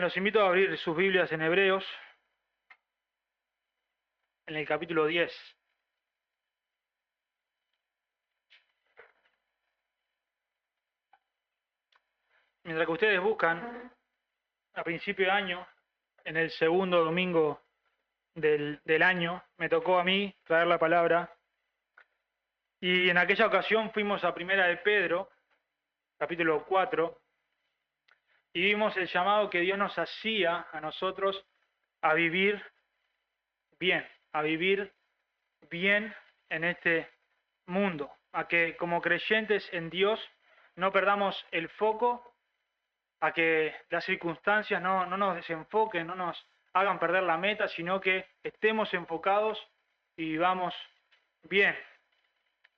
Los invito a abrir sus Biblias en Hebreos, en el capítulo 10. Mientras que ustedes buscan, a principio de año, en el segundo domingo del año, me tocó a mí traer la palabra. Y en aquella ocasión fuimos a Primera de Pedro, capítulo 4, y vimos el llamado que Dios nos hacía a nosotros a vivir bien, en este mundo, a que como creyentes en Dios no perdamos el foco, a que las circunstancias no nos desenfoquen, no nos hagan perder la meta, sino que estemos enfocados y vivamos bien.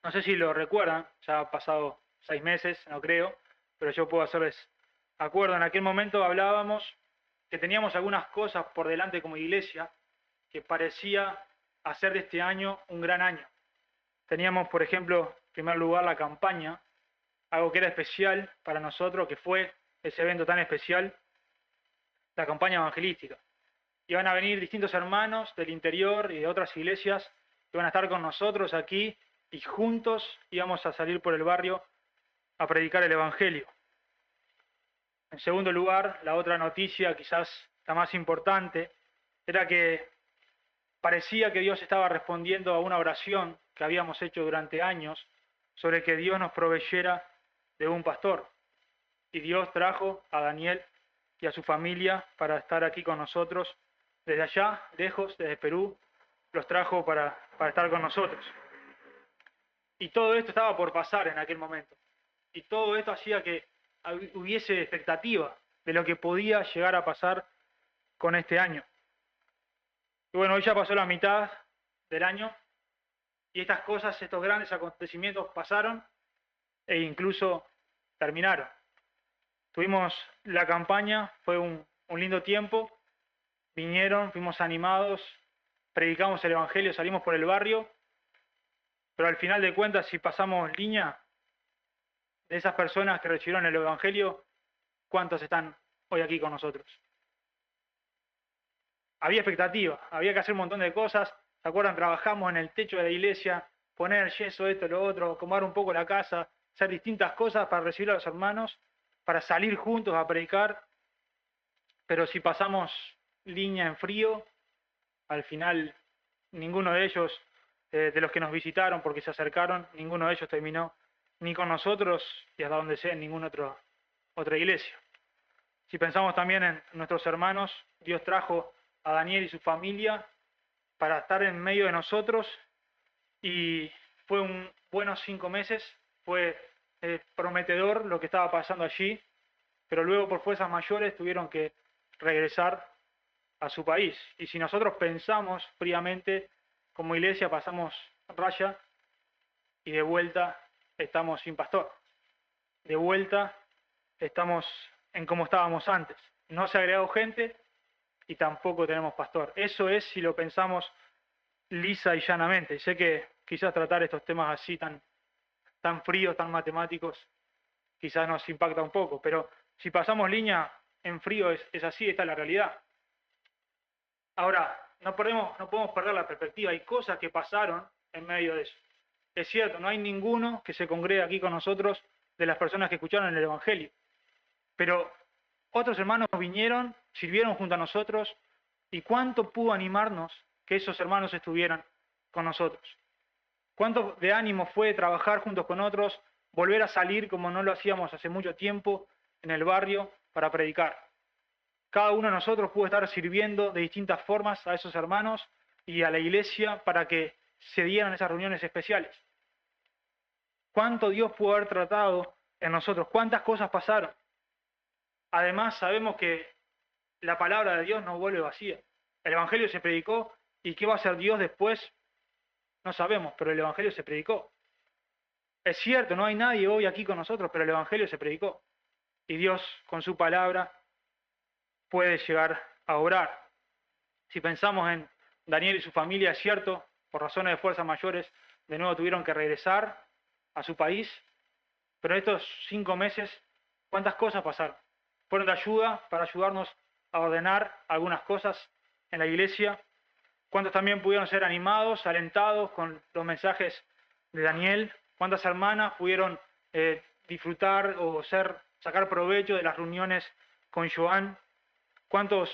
No sé si lo recuerdan, ya ha pasado 6 meses, no creo, pero yo puedo hacerles acuerdo. En aquel momento hablábamos que teníamos algunas cosas por delante como iglesia que parecía hacer de este año un gran año. Teníamos, por ejemplo, en primer lugar la campaña, algo que era especial para nosotros, que fue ese evento tan especial, la campaña evangelística. Iban a venir distintos hermanos del interior y de otras iglesias que iban a estar con nosotros aquí y juntos íbamos a salir por el barrio a predicar el evangelio. En segundo lugar, la otra noticia, quizás la más importante, era que parecía que Dios estaba respondiendo a una oración que habíamos hecho durante años sobre que Dios nos proveyera de un pastor. Y Dios trajo a Daniel y a su familia para estar aquí con nosotros desde allá, lejos, desde Perú, los trajo para estar con nosotros. Y todo esto estaba por pasar en aquel momento. Y todo esto hacía que hubiese expectativa de lo que podía llegar a pasar con este año. Y bueno, hoy ya pasó la mitad del año y estas cosas, estos grandes acontecimientos pasaron e incluso terminaron. Tuvimos la campaña, fue un lindo tiempo, vinieron, fuimos animados, predicamos el evangelio, salimos por el barrio, pero al final de cuentas, si pasamos línea de esas personas que recibieron el evangelio, ¿cuántos están hoy aquí con nosotros? Había expectativa, había que hacer un montón de cosas. ¿Se acuerdan? Trabajamos en el techo de la iglesia, poner yeso, esto, lo otro, acomodar un poco la casa, hacer distintas cosas para recibir a los hermanos, para salir juntos a predicar. Pero si pasamos línea en frío, al final ninguno de ellos, de los que nos visitaron porque se acercaron, ninguno de ellos terminó ni con nosotros y hasta donde sea en ninguna otra iglesia. Si pensamos también en nuestros hermanos, Dios trajo a Daniel y su familia para estar en medio de nosotros y fue un buenos 5 meses, fue prometedor lo que estaba pasando allí, pero luego por fuerzas mayores tuvieron que regresar a su país. Y si nosotros pensamos fríamente, como iglesia pasamos raya y de vuelta estamos sin pastor. De vuelta estamos en como estábamos antes. No se ha agregado gente y tampoco tenemos pastor. Eso es si lo pensamos lisa y llanamente. Sé que quizás tratar estos temas así tan fríos, tan matemáticos, quizás nos impacta un poco, pero si pasamos línea en frío es así, esta es la realidad. Ahora, no podemos perder la perspectiva, hay cosas que pasaron en medio de eso. Es cierto, no hay ninguno que se congregue aquí con nosotros de las personas que escucharon el Evangelio, pero otros hermanos vinieron, sirvieron junto a nosotros, y cuánto pudo animarnos que esos hermanos estuvieran con nosotros. Cuánto de ánimo fue trabajar juntos con otros, volver a salir como no lo hacíamos hace mucho tiempo en el barrio para predicar. Cada uno de nosotros pudo estar sirviendo de distintas formas a esos hermanos y a la iglesia para que se dieran esas reuniones especiales. Cuánto Dios pudo haber tratado en nosotros, cuántas cosas pasaron. Además, sabemos que la palabra de Dios no vuelve vacía. El Evangelio se predicó y qué va a hacer Dios después, no sabemos, pero el Evangelio se predicó. Es cierto, no hay nadie hoy aquí con nosotros, pero el Evangelio se predicó. Y Dios, con su palabra, puede llegar a obrar. Si pensamos en Daniel y su familia, es cierto, por razones de fuerzas mayores, de nuevo tuvieron que regresar a su país, pero estos 5 meses, ¿cuántas cosas pasaron? Fueron de ayuda para ayudarnos a ordenar algunas cosas en la iglesia. ¿Cuántos también pudieron ser animados, alentados con los mensajes de Daniel? ¿Cuántas hermanas pudieron disfrutar o sacar provecho de las reuniones con Joan? ¿Cuántos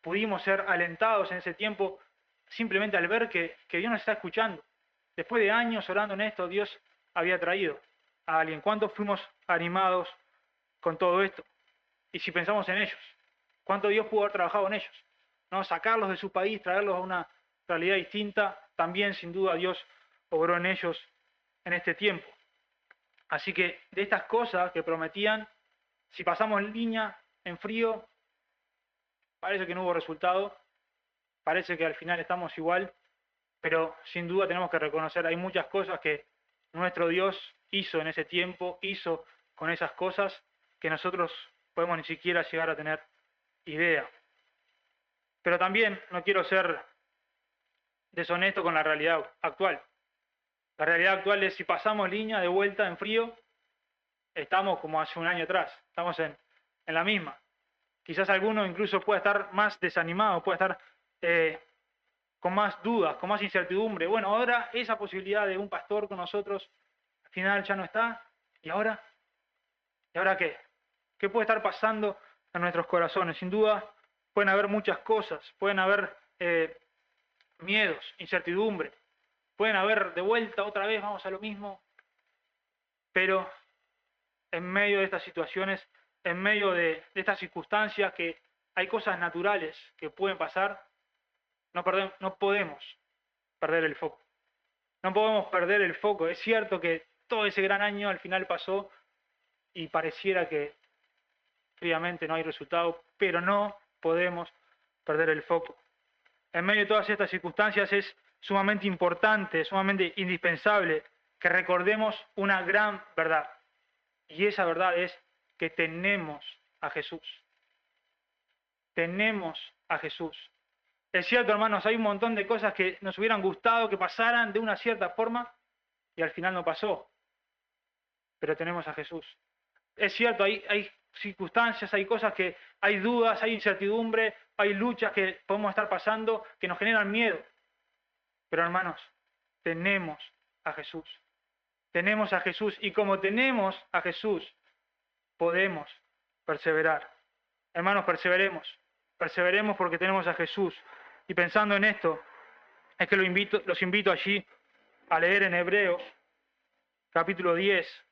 pudimos ser alentados en ese tiempo simplemente al ver que Dios nos está escuchando? Después de años orando en esto, Dios había traído a alguien. ¿Cuántos fuimos animados con todo esto? Y si pensamos en ellos, ¿cuánto Dios pudo haber trabajado en ellos? ¿No? Sacarlos de su país, traerlos a una realidad distinta, también sin duda Dios obró en ellos en este tiempo. Así que de estas cosas que prometían, si pasamos en línea, en frío, parece que no hubo resultado, parece que al final estamos igual, pero sin duda tenemos que reconocer, hay muchas cosas que nuestro Dios hizo en ese tiempo, hizo con esas cosas que nosotros podemos ni siquiera llegar a tener idea. Pero también no quiero ser deshonesto con la realidad actual. La realidad actual es si pasamos línea de vuelta en frío, estamos como hace un año atrás, estamos en la misma. Quizás alguno incluso pueda estar más desanimado, pueda estar con más dudas, con más incertidumbre. Bueno, ahora esa posibilidad de un pastor con nosotros al final ya no está. ¿Y ahora? ¿Y ahora qué? ¿Qué puede estar pasando en nuestros corazones? Sin duda pueden haber muchas cosas, pueden haber miedos, incertidumbre, pueden haber de vuelta otra vez, vamos a lo mismo, pero en medio de estas situaciones, en medio de estas circunstancias que hay cosas naturales que pueden pasar, no podemos perder el foco. No podemos perder el foco. Es cierto que todo ese gran año al final pasó y pareciera que fríamente no hay resultado, pero no podemos perder el foco. En medio de todas estas circunstancias es sumamente importante, sumamente indispensable que recordemos una gran verdad. Y esa verdad es que tenemos a Jesús. Tenemos a Jesús. Es cierto, hermanos, hay un montón de cosas que nos hubieran gustado que pasaran de una cierta forma y al final no pasó. Pero tenemos a Jesús. Es cierto, hay circunstancias, hay cosas que, hay dudas, hay incertidumbre, hay luchas que podemos estar pasando que nos generan miedo. Pero hermanos, tenemos a Jesús. Tenemos a Jesús y como tenemos a Jesús, podemos perseverar. Hermanos, perseveremos. Perseveremos porque tenemos a Jesús. Y pensando en esto, es que los invito allí a leer en Hebreos, capítulo 10.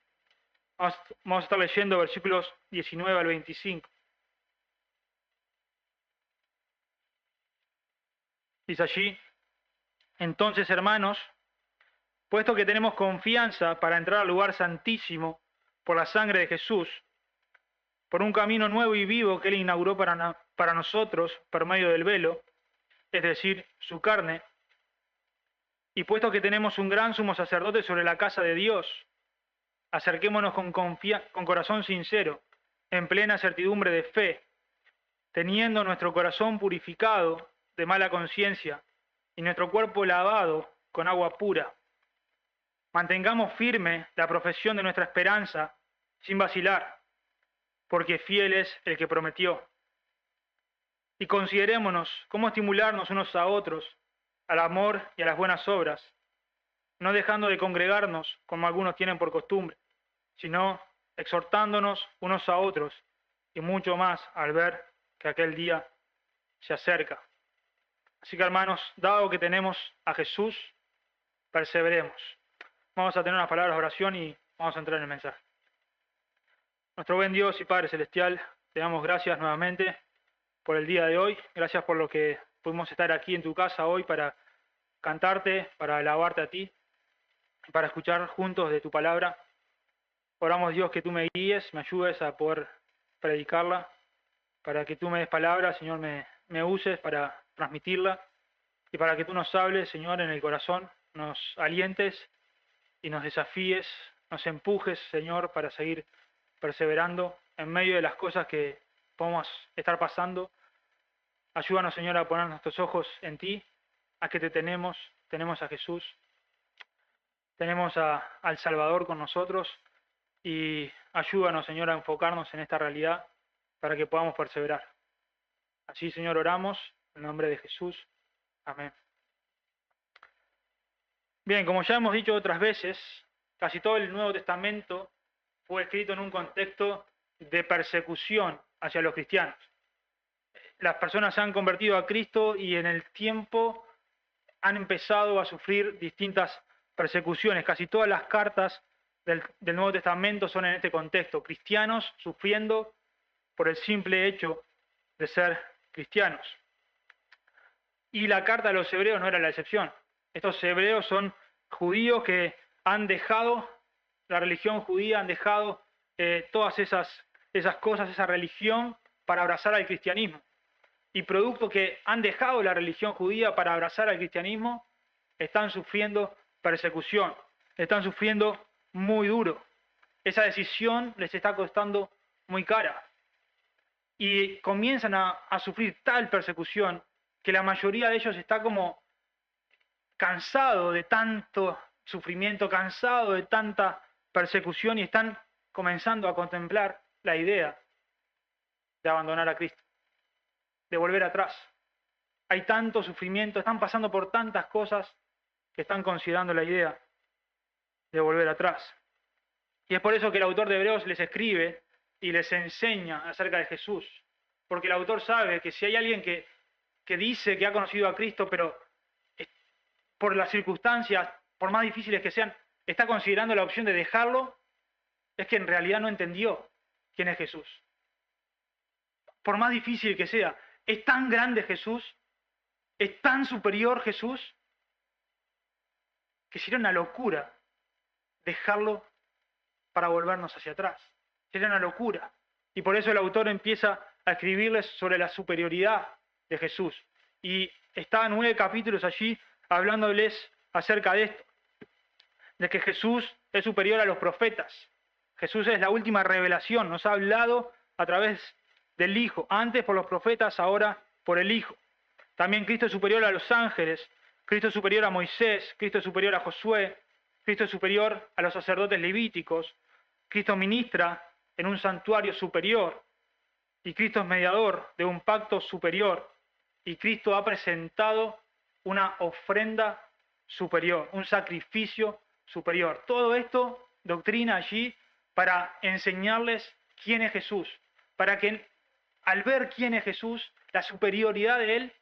Vamos a estar leyendo versículos 19 al 25. Dice allí, entonces, hermanos, puesto que tenemos confianza para entrar al lugar santísimo por la sangre de Jesús, por un camino nuevo y vivo que Él inauguró para nosotros por medio del velo, es decir, su carne, y puesto que tenemos un gran sumo sacerdote sobre la casa de Dios, acerquémonos con corazón sincero, en plena certidumbre de fe, teniendo nuestro corazón purificado de mala conciencia y nuestro cuerpo lavado con agua pura. Mantengamos firme la profesión de nuestra esperanza sin vacilar, porque fiel es el que prometió. Y considerémonos cómo estimularnos unos a otros al amor y a las buenas obras, no dejando de congregarnos como algunos tienen por costumbre, sino exhortándonos unos a otros, y mucho más al ver que aquel día se acerca. Así que hermanos, dado que tenemos a Jesús, perseveremos. Vamos a tener unas palabras de oración y vamos a entrar en el mensaje. Nuestro buen Dios y Padre Celestial, te damos gracias nuevamente por el día de hoy. Gracias por lo que pudimos estar aquí en tu casa hoy para cantarte, para alabarte a ti, para escuchar juntos de tu palabra. Oramos, Dios, que tú me guíes, me ayudes a poder predicarla, para que tú me des palabra, Señor, me uses para transmitirla, y para que tú nos hables, Señor, en el corazón, nos alientes y nos desafíes, nos empujes, Señor, para seguir perseverando en medio de las cosas que podemos estar pasando. Ayúdanos, Señor, a poner nuestros ojos en ti, a que te tenemos a Jesús, tenemos al Salvador con nosotros, y ayúdanos, Señor, a enfocarnos en esta realidad para que podamos perseverar. Así, Señor, oramos en el nombre de Jesús. Amén. Bien, como ya hemos dicho otras veces, casi todo el Nuevo Testamento fue escrito en un contexto de persecución hacia los cristianos. Las personas se han convertido a Cristo y en el tiempo han empezado a sufrir distintas persecuciones. Casi todas las cartas del Nuevo Testamento son en este contexto. Cristianos sufriendo por el simple hecho de ser cristianos. Y la carta de los hebreos no era la excepción. Estos hebreos son judíos que han dejado la religión judía, han dejado todas esas cosas, esa religión, para abrazar al cristianismo. Y producto que han dejado la religión judía para abrazar al cristianismo, están sufriendo persecución, están sufriendo muy duro. Esa decisión les está costando muy cara. Y comienzan a sufrir tal persecución que la mayoría de ellos está como cansado de tanto sufrimiento, cansado de tanta persecución, y están comenzando a contemplar la idea de abandonar a Cristo, de volver atrás. Hay tanto sufrimiento, están pasando por tantas cosas que están considerando la idea de volver atrás. Y es por eso que el autor de Hebreos les escribe y les enseña acerca de Jesús, porque el autor sabe que si hay alguien que dice que ha conocido a Cristo, pero por las circunstancias, por más difíciles que sean, está considerando la opción de dejarlo, es que en realidad no entendió quién es Jesús. Por más difícil que sea, es tan grande Jesús, es tan superior Jesús, que sería una locura dejarlo para volvernos hacia atrás. Sería una locura. Y por eso el autor empieza a escribirles sobre la superioridad de Jesús. Y está 9 capítulos allí hablándoles acerca de esto, de que Jesús es superior a los profetas. Jesús es la última revelación, nos ha hablado a través del Hijo, antes por los profetas, ahora por el Hijo. También Cristo es superior a los ángeles, Cristo es superior a Moisés, Cristo es superior a Josué, Cristo es superior a los sacerdotes levíticos, Cristo ministra en un santuario superior, y Cristo es mediador de un pacto superior, y Cristo ha presentado una ofrenda superior, un sacrificio superior. Todo esto, doctrina allí, para enseñarles quién es Jesús, para que al ver quién es Jesús, la superioridad de Él,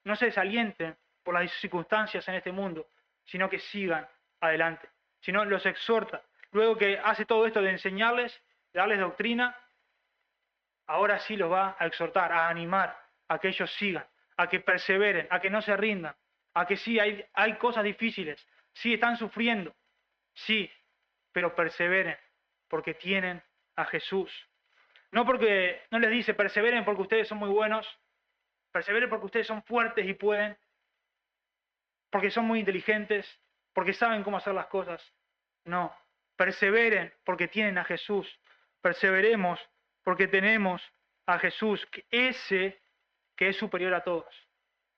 no se desalienten por las circunstancias en este mundo, sino que sigan adelante, sino los exhorta. Luego que hace todo esto de enseñarles, de darles doctrina, ahora sí los va a exhortar, a animar a que ellos sigan, a que perseveren, a que no se rindan, a que sí hay cosas difíciles, sí están sufriendo, sí, pero perseveren porque tienen a Jesús. No porque no les dice perseveren porque ustedes son muy buenos, perseveren porque ustedes son fuertes y pueden, porque son muy inteligentes, porque saben cómo hacer las cosas. No, perseveren porque tienen a Jesús. Perseveremos porque tenemos a Jesús, ese que es superior a todos,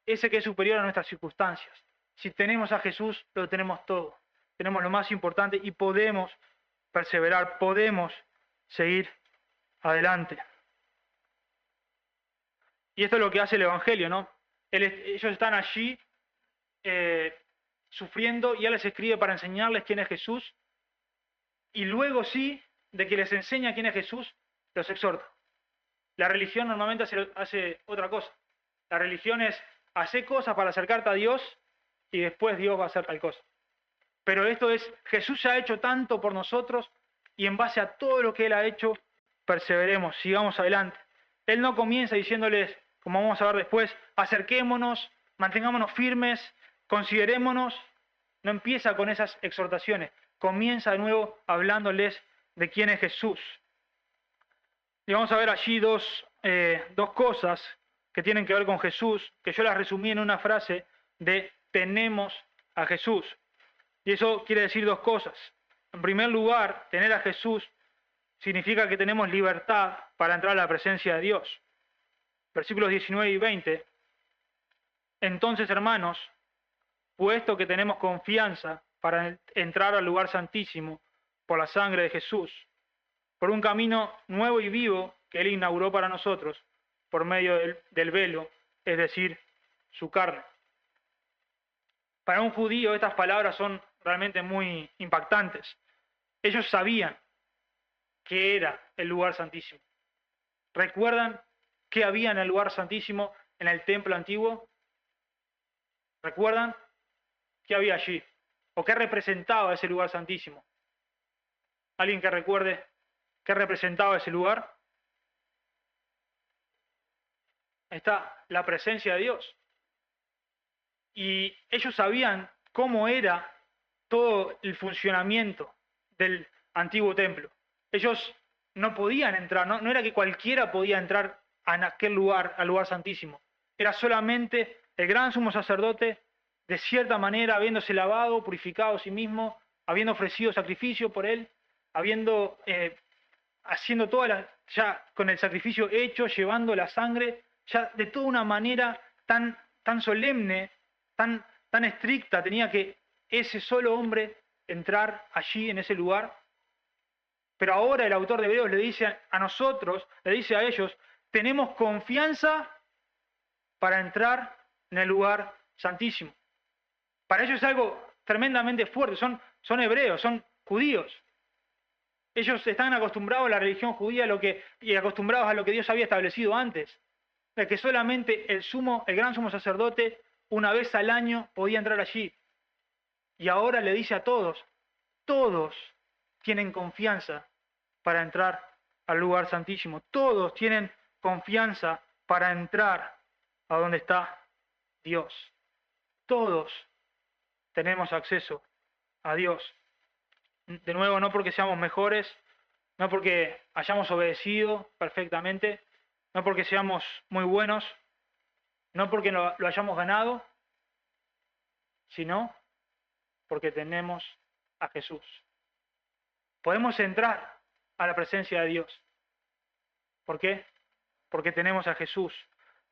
ese que es superior a nuestras circunstancias. Si tenemos a Jesús, lo tenemos todo. Tenemos lo más importante y podemos perseverar, podemos seguir adelante. Y esto es lo que hace el Evangelio, ¿no? Ellos están allí sufriendo y Él les escribe para enseñarles quién es Jesús, y luego sí, de que les enseña quién es Jesús, los exhorta. La religión normalmente hace otra cosa. La religión es hacer cosas para acercarte a Dios y después Dios va a hacer tal cosa. Pero esto es, Jesús ya ha hecho tanto por nosotros y en base a todo lo que Él ha hecho, perseveremos, sigamos adelante. Él no comienza diciéndoles, como vamos a ver después, acerquémonos, mantengámonos firmes, considerémonos. No empieza con esas exhortaciones, comienza de nuevo hablándoles de quién es Jesús. Y vamos a ver allí dos cosas que tienen que ver con Jesús, que yo las resumí en una frase de tenemos a Jesús. Y eso quiere decir dos cosas. En primer lugar, tener a Jesús significa que tenemos libertad para entrar a la presencia de Dios. Versículos 19 y 20. Entonces, hermanos, puesto que tenemos confianza para entrar al lugar santísimo por la sangre de Jesús, por un camino nuevo y vivo que Él inauguró para nosotros, por medio del velo, es decir, su carne. Para un judío estas palabras son realmente muy impactantes. Ellos sabían qué era el lugar santísimo. ¿Recuerdan qué había en el lugar santísimo en el templo antiguo? ¿Recuerdan qué había allí? ¿O qué representaba ese lugar santísimo? ¿Alguien que recuerde qué representaba ese lugar? Está la presencia de Dios. Y ellos sabían cómo era todo el funcionamiento del antiguo templo. Ellos no podían entrar, no era que cualquiera podía entrar a aquel lugar, al lugar santísimo. Era solamente el gran sumo sacerdote, de cierta manera, habiéndose lavado, purificado a sí mismo, habiendo ofrecido sacrificio por él, haciendo ya con el sacrificio hecho, llevando la sangre, ya de toda una manera tan solemne, tan estricta, tenía que ese solo hombre entrar allí en ese lugar. Pero ahora el autor de Hebreos le dice a nosotros, le dice a ellos, tenemos confianza para entrar en el lugar santísimo. Para ellos es algo tremendamente fuerte, son hebreos, son judíos. Ellos están acostumbrados a la religión judía y acostumbrados a lo que Dios había establecido antes, de que solamente el gran sumo sacerdote, una vez al año podía entrar allí. Y ahora le dice a todos tienen confianza para entrar al lugar santísimo. Todos tienen confianza para entrar a donde está Dios. Todos tenemos acceso a Dios. De nuevo, no porque seamos mejores, no porque hayamos obedecido perfectamente, no porque seamos muy buenos, no porque lo hayamos ganado, sino porque tenemos a Jesús. Podemos entrar a la presencia de Dios. ¿Por qué? Porque tenemos a Jesús.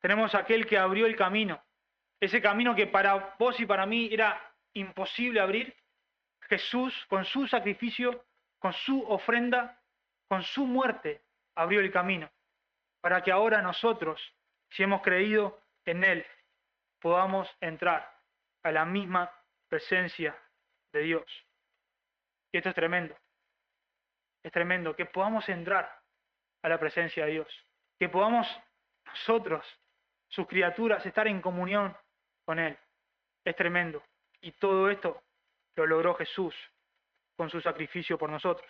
Tenemos a aquel que abrió el camino. Ese camino que para vos y para mí era imposible abrir. Jesús, con su sacrificio, con su ofrenda, con su muerte, abrió el camino. Para que ahora nosotros, si hemos creído en Él, podamos entrar a la misma presencia de Dios. Y esto es tremendo. Es tremendo que podamos entrar a la presencia de Dios. Que podamos nosotros, sus criaturas, estar en comunión con Él. Es tremendo. Y todo esto lo logró Jesús con su sacrificio por nosotros.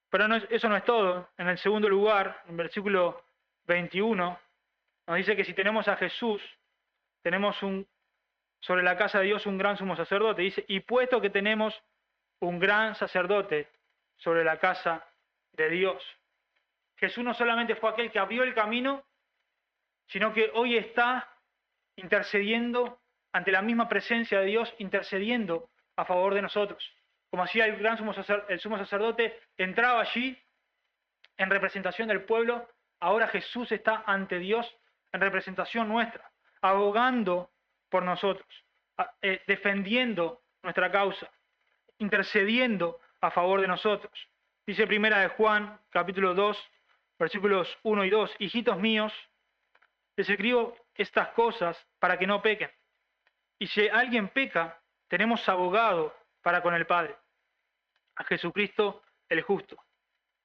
Pero eso no es todo. En el segundo lugar, en versículo 21, nos dice que si tenemos a Jesús, tenemos sobre la casa de Dios un gran sumo sacerdote. Dice, y puesto que tenemos un gran sacerdote sobre la casa de Dios. Jesús no solamente fue aquel que abrió el camino, sino que hoy está intercediendo ante la misma presencia de Dios, intercediendo a favor de nosotros. Como hacía el sumo sacerdote, entraba allí en representación del pueblo, ahora Jesús está ante Dios en representación nuestra, abogando por nosotros, defendiendo nuestra causa, intercediendo a favor de nosotros. Dice primera de Juan, capítulo 2, versículos 1 y 2, hijitos míos, les escribo estas cosas para que no pequen. Y si alguien peca, tenemos abogado para con el Padre, a Jesucristo el justo.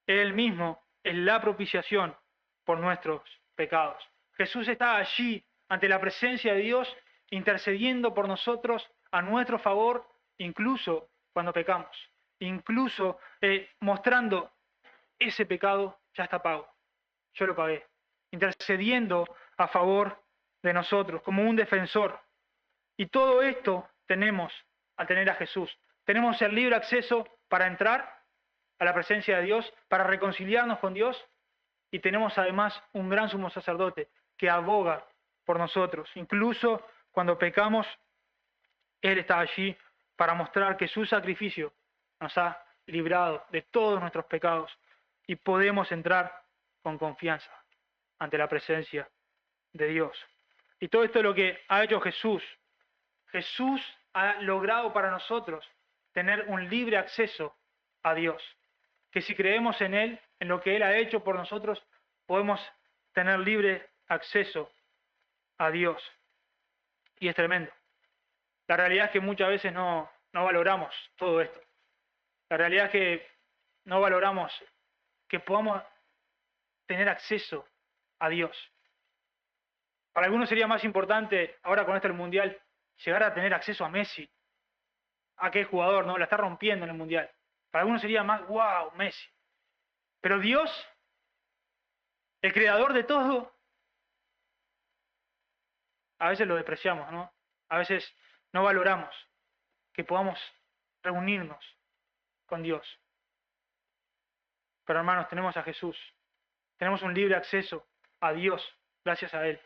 Él mismo es la propiciación por nuestros pecados. Jesús está allí ante la presencia de Dios, intercediendo por nosotros a nuestro favor, incluso cuando pecamos, incluso mostrando ese pecado ya está pago, yo lo pagué, intercediendo a favor de nosotros como un defensor. Y todo esto tenemos al tener a Jesús. Tenemos el libre acceso para entrar a la presencia de Dios, para reconciliarnos con Dios, y tenemos además un gran sumo sacerdote que aboga por nosotros. Incluso cuando pecamos, Él está allí para mostrar que su sacrificio nos ha librado de todos nuestros pecados y podemos entrar con confianza ante la presencia de Dios. Y todo esto es lo que ha hecho Jesús. Jesús ha logrado para nosotros tener un libre acceso a Dios. Que si creemos en Él, en lo que Él ha hecho por nosotros, podemos tener libre acceso a Dios. Y es tremendo. La realidad es que muchas veces no valoramos todo esto. La realidad es que no valoramos que podamos tener acceso a Dios. Para algunos sería más importante, ahora con esto del Mundial, llegar a tener acceso a Messi. A aquel jugador, ¿no? La está rompiendo en el Mundial. Para algunos sería más, wow, Messi. Pero Dios, el creador de todo, a veces lo despreciamos, ¿no? A veces no valoramos que podamos reunirnos con Dios. Pero hermanos, tenemos a Jesús. Tenemos un libre acceso a Dios gracias a Él.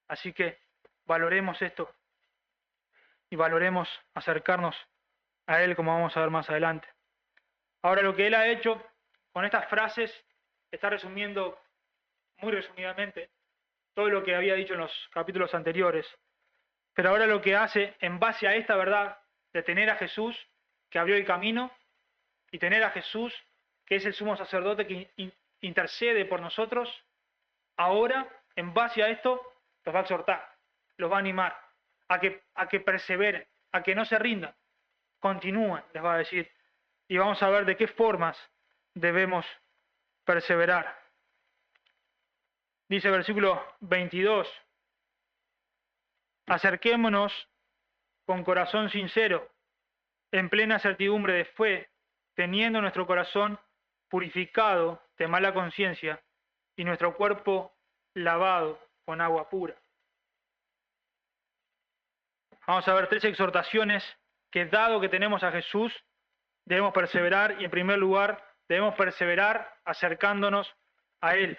Así que valoremos esto y valoremos acercarnos a Él, como vamos a ver más adelante. Ahora, lo que Él ha hecho con estas frases está resumiendo muy resumidamente todo lo que había dicho en los capítulos anteriores. Pero ahora lo que hace, en base a esta verdad de tener a Jesús, que abrió el camino, y tener a Jesús, que es el sumo sacerdote que intercede por nosotros, ahora, en base a esto, los va a exhortar, los va a animar a que perseveren, a que no se rindan, continúen, les va a decir. Y vamos a ver de qué formas debemos perseverar. Dice el versículo 22, acerquémonos con corazón sincero, en plena certidumbre de fe, teniendo nuestro corazón purificado de mala conciencia y nuestro cuerpo lavado con agua pura. Vamos a ver 3 exhortaciones que, dado que tenemos a Jesús, debemos perseverar, y en primer lugar debemos perseverar acercándonos a Él.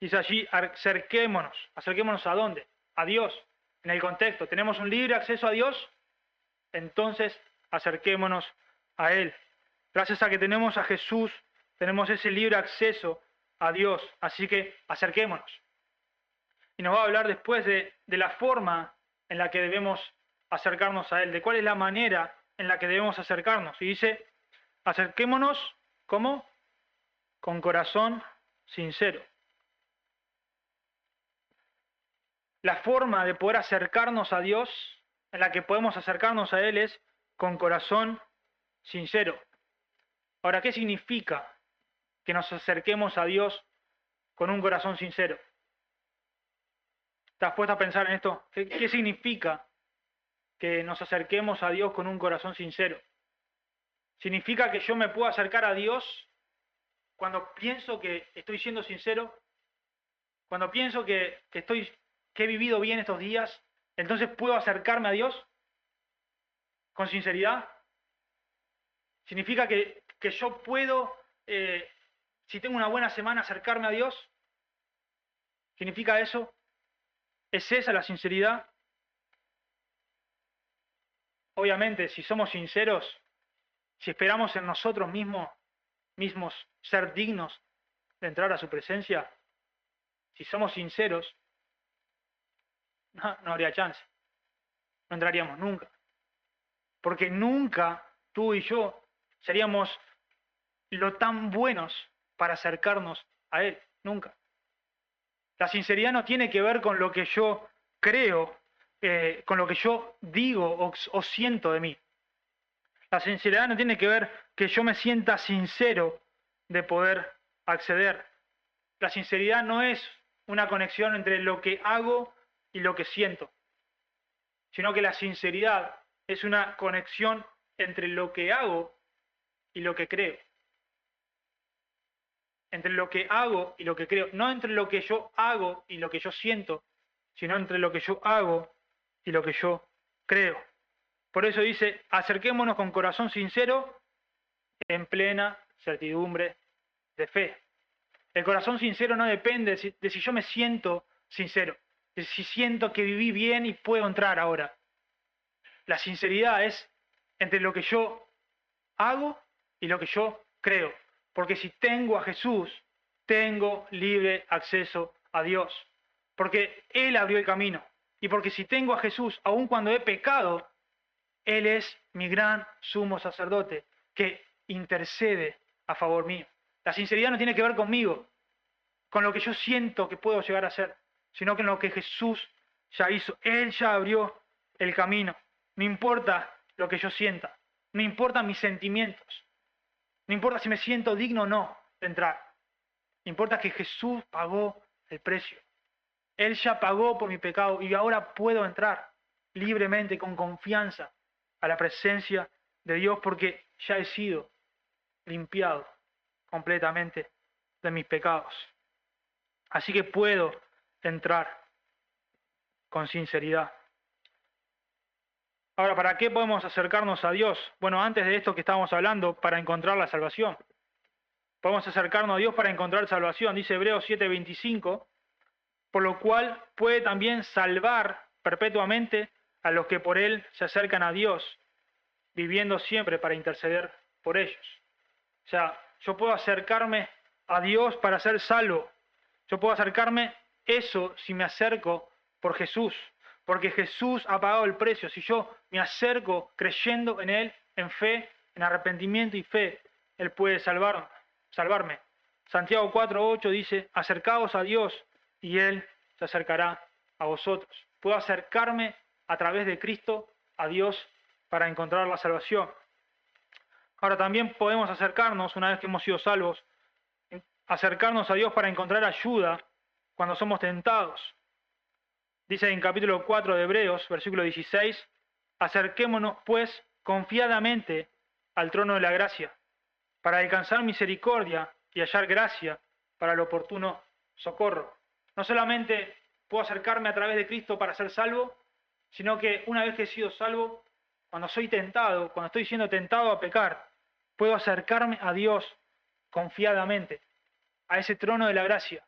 Dice allí, acerquémonos. ¿Acerquémonos a dónde? A Dios. En el contexto, tenemos un libre acceso a Dios, entonces acerquémonos a Él. Gracias a que tenemos a Jesús, tenemos ese libre acceso a Dios, así que acerquémonos. Y nos va a hablar después de la forma en la que debemos acercarnos a Él, de cuál es la manera en la que debemos acercarnos. Y dice, acerquémonos, ¿cómo? Con corazón sincero. La forma de poder acercarnos a Dios, en la que podemos acercarnos a Él, es con corazón sincero. Ahora, ¿qué significa que nos acerquemos a Dios con un corazón sincero? ¿Estás puesto a pensar en esto? ¿Qué significa que nos acerquemos a Dios con un corazón sincero? ¿Significa que yo me puedo acercar a Dios cuando pienso que estoy siendo sincero? Cuando pienso que he vivido bien estos días, entonces puedo acercarme a Dios con sinceridad. ¿Significa que yo puedo, si tengo una buena semana, acercarme a Dios? ¿Significa eso? ¿Es esa la sinceridad? Obviamente, si somos sinceros, si esperamos en nosotros mismos ser dignos de entrar a su presencia, si somos sinceros, no habría chance. No entraríamos nunca. Porque nunca tú y yo seríamos lo tan buenos para acercarnos a Él. Nunca. La sinceridad no tiene que ver con lo que yo creo, con lo que yo digo o siento de mí. La sinceridad no tiene que ver que yo me sienta sincero de poder acceder. La sinceridad no es una conexión entre lo que hago y lo que siento, sino que la sinceridad es una conexión entre lo que hago y lo que creo. Entre lo que hago y lo que creo. No entre lo que yo hago y lo que yo siento, sino entre lo que yo hago y lo que yo creo. Por eso dice, acerquémonos con corazón sincero en plena certidumbre de fe. El corazón sincero no depende de si yo me siento sincero, de si siento que viví bien y puedo entrar ahora. La sinceridad es entre lo que yo hago y lo que yo creo. Porque si tengo a Jesús, tengo libre acceso a Dios. Porque Él abrió el camino. Y porque si tengo a Jesús, aun cuando he pecado, Él es mi gran sumo sacerdote que intercede a favor mío. La sinceridad no tiene que ver conmigo. con lo que yo siento que puedo llegar a ser, sino que en lo que Jesús ya hizo. Él ya abrió el camino. No importa lo que yo sienta, no importan mis sentimientos, no importa si me siento digno o no de entrar. Importa que Jesús pagó el precio. Él ya pagó por mi pecado y ahora puedo entrar libremente, con confianza, a la presencia de Dios porque ya he sido limpiado completamente de mis pecados. Así que puedo entrar con sinceridad. Ahora, ¿para qué podemos acercarnos a Dios? Bueno, antes de esto que estábamos hablando, para encontrar la salvación. Podemos acercarnos a Dios para encontrar salvación. Dice Hebreos 7:25, por lo cual puede también salvar perpetuamente a los que por Él se acercan a Dios, viviendo siempre para interceder por ellos. O sea, yo puedo acercarme a Dios para ser salvo. Yo puedo acercarme eso si me acerco por Jesús, porque Jesús ha pagado el precio. Si yo me acerco creyendo en Él, en fe, en arrepentimiento y fe, Él puede salvarme. Santiago 4:8 dice, acercaos a Dios y Él se acercará a vosotros. Puedo acercarme a través de Cristo a Dios para encontrar la salvación. Ahora también podemos acercarnos, una vez que hemos sido salvos, acercarnos a Dios para encontrar ayuda cuando somos tentados. Dice en capítulo 4 de Hebreos, versículo 16, acerquémonos pues confiadamente al trono de la gracia, para alcanzar misericordia y hallar gracia para el oportuno socorro. No solamente puedo acercarme a través de Cristo para ser salvo, sino que una vez que he sido salvo, cuando soy tentado, cuando estoy siendo tentado a pecar, puedo acercarme a Dios confiadamente, a ese trono de la gracia,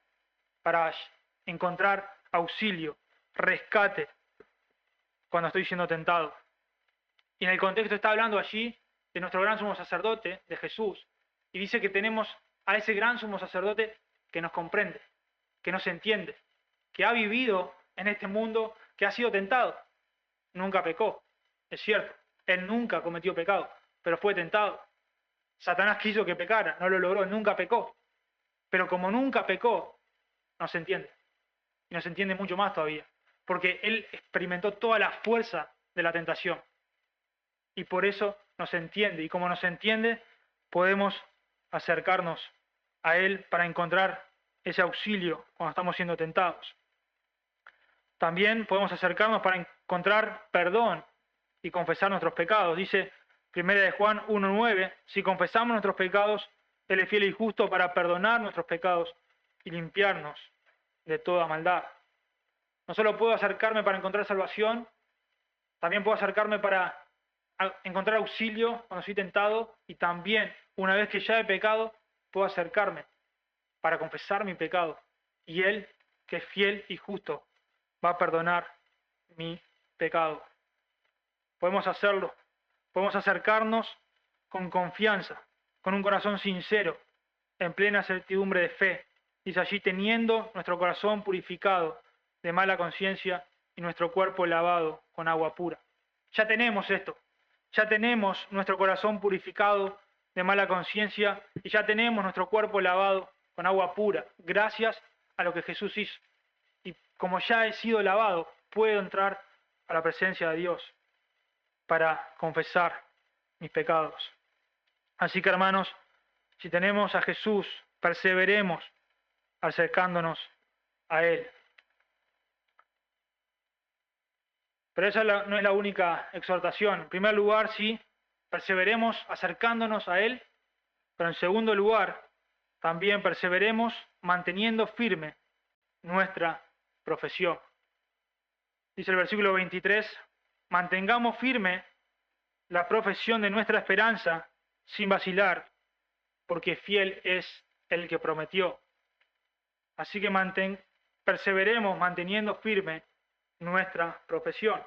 para encontrar auxilio, rescate, cuando estoy siendo tentado. Y en el contexto está hablando allí de nuestro gran sumo sacerdote, de Jesús, y dice que tenemos a ese gran sumo sacerdote que nos comprende, que nos entiende, que ha vivido en este mundo, que ha sido tentado. Nunca pecó, es cierto, él nunca cometió pecado, pero fue tentado. Satanás quiso que pecara, no lo logró, nunca pecó. Pero como nunca pecó, nos entiende. Y nos entiende mucho más todavía, porque él experimentó toda la fuerza de la tentación. Y por eso nos entiende. Y como nos entiende, podemos acercarnos a Él para encontrar ese auxilio cuando estamos siendo tentados. También podemos acercarnos para encontrar perdón y confesar nuestros pecados. Dice 1 de Juan 1:9, si confesamos nuestros pecados, Él es fiel y justo para perdonar nuestros pecados y limpiarnos de toda maldad. No solo puedo acercarme para encontrar salvación, también puedo acercarme para encontrar auxilio cuando soy tentado, y también, una vez que ya he pecado, puedo acercarme para confesar mi pecado. Y Él, que es fiel y justo, va a perdonar mi pecado. Podemos hacerlo. Podemos acercarnos con confianza, con un corazón sincero, en plena certidumbre de fe. Dice allí, teniendo nuestro corazón purificado de mala conciencia y nuestro cuerpo lavado con agua pura. Ya tenemos esto. Ya tenemos nuestro corazón purificado de mala conciencia y ya tenemos nuestro cuerpo lavado con agua pura, gracias a lo que Jesús hizo. Y como ya he sido lavado, puedo entrar a la presencia de Dios para confesar mis pecados. Así que, hermanos, si tenemos a Jesús, perseveremos acercándonos a Él. Pero esa no es la única exhortación. En primer lugar, sí, perseveremos acercándonos a Él, pero en segundo lugar, también perseveremos manteniendo firme nuestra profesión. Dice el versículo 23, mantengamos firme la profesión de nuestra esperanza sin vacilar, porque fiel es el que prometió. Así que perseveremos manteniendo firme nuestra profesión.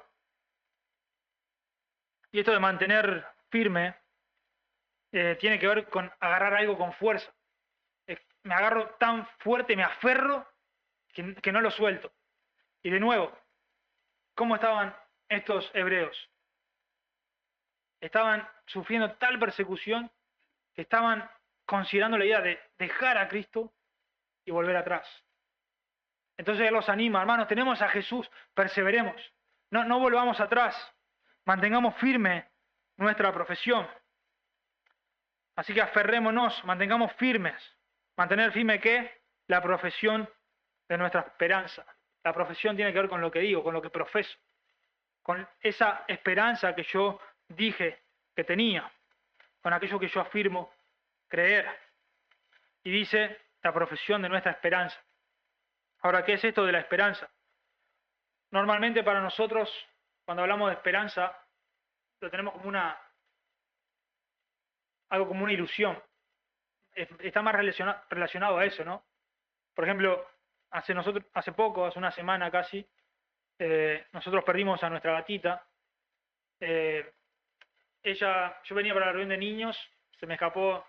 Y esto de mantener firme tiene que ver con agarrar algo con fuerza. Me agarro tan fuerte, me aferro, que no lo suelto. Y de nuevo, ¿cómo estaban estos hebreos? Estaban sufriendo tal persecución que estaban considerando la idea de dejar a Cristo y volver atrás. Entonces Él los anima, hermanos, tenemos a Jesús, perseveremos, no volvamos atrás, mantengamos firme nuestra profesión. Así que aferrémonos, mantengamos firmes. ¿Mantener firme qué? La profesión de nuestra esperanza. La profesión tiene que ver con lo que digo, con lo que profeso, con esa esperanza que yo dije que tenía, con aquello que yo afirmo creer. Y dice la profesión de nuestra esperanza. Ahora, ¿qué es esto de la esperanza? Normalmente para nosotros, cuando hablamos de esperanza, lo tenemos como algo como una ilusión. Está más relacionado a eso, ¿no? Por ejemplo, hace poco, hace una semana casi, nosotros perdimos a nuestra gatita. Yo venía para la reunión de niños, se me escapó,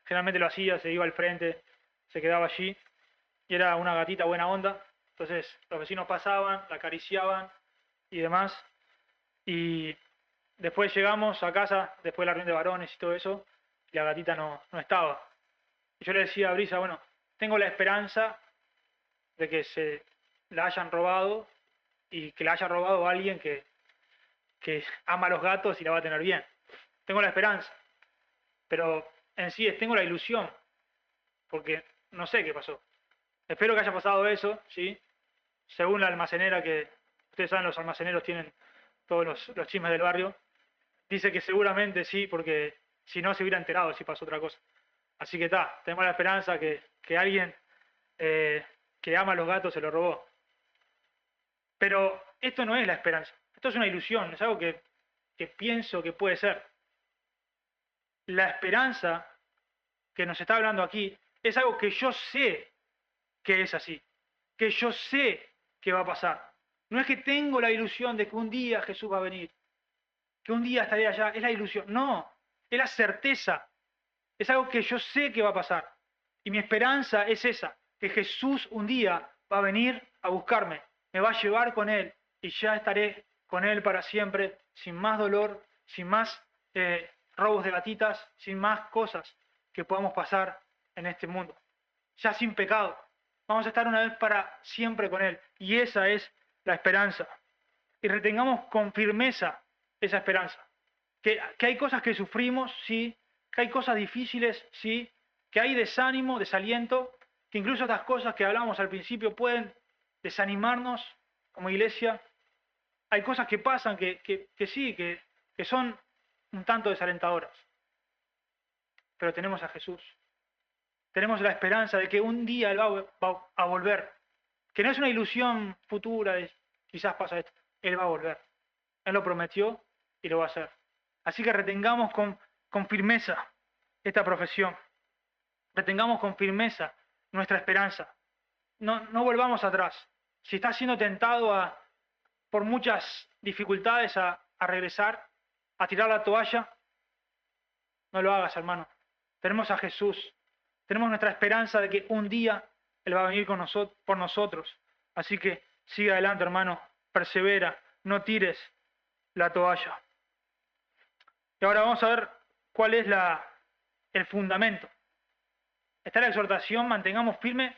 generalmente lo hacía, se iba al frente, se quedaba allí, y era una gatita buena onda. Entonces los vecinos pasaban, la acariciaban y demás. Y después llegamos a casa, después de la reunión de varones y todo eso, y la gatita no estaba. Y yo le decía a Brisa, bueno, tengo la esperanza de que se la hayan robado y que la haya robado alguien que ama a los gatos y la va a tener bien. Tengo la esperanza, pero en sí tengo la ilusión, porque no sé qué pasó. Espero que haya pasado eso, ¿sí? Según la almacenera, que ustedes saben, los almaceneros tienen todos los chismes del barrio, dice que seguramente sí, porque si no se hubiera enterado si pasó otra cosa. Así que tenemos la esperanza que alguien que ama a los gatos se lo robó. Pero esto no es la esperanza, esto es una ilusión, es algo que pienso que puede ser. La esperanza que nos está hablando aquí es algo que yo sé que es así, que yo sé que va a pasar. No es que tengo la ilusión de que un día Jesús va a venir, que un día estaré allá, es la ilusión. No, es la certeza, es algo que yo sé que va a pasar. Y mi esperanza es esa, que Jesús un día va a venir a buscarme, me va a llevar con Él y ya estaré con Él para siempre, sin más dolor, sin más robos de gatitas, sin más cosas que podamos pasar en este mundo. Ya sin pecado. Vamos a estar una vez para siempre con Él. Y esa es la esperanza. Y retengamos con firmeza esa esperanza. Que hay cosas que sufrimos, sí. Que hay cosas difíciles, sí. Que hay desánimo, desaliento. Que incluso estas cosas que hablábamos al principio pueden desanimarnos como iglesia. Hay cosas que pasan que sí, que son un tanto desalentadoras. Pero tenemos a Jesús. Tenemos la esperanza de que un día Él va a volver. Que no es una ilusión futura de quizás pasa esto. Él va a volver. Él lo prometió y lo va a hacer. Así que retengamos con firmeza esta profesión. Retengamos con firmeza nuestra esperanza. No volvamos atrás. Si estás siendo tentado por muchas dificultades a regresar, a tirar la toalla, no lo hagas, hermano. Tenemos a Jesús. Tenemos nuestra esperanza de que un día Él va a venir por nosotros. Así que sigue adelante, hermano. Persevera. No tires la toalla. Y ahora vamos a ver cuál es el fundamento. Está la exhortación, mantengamos firme,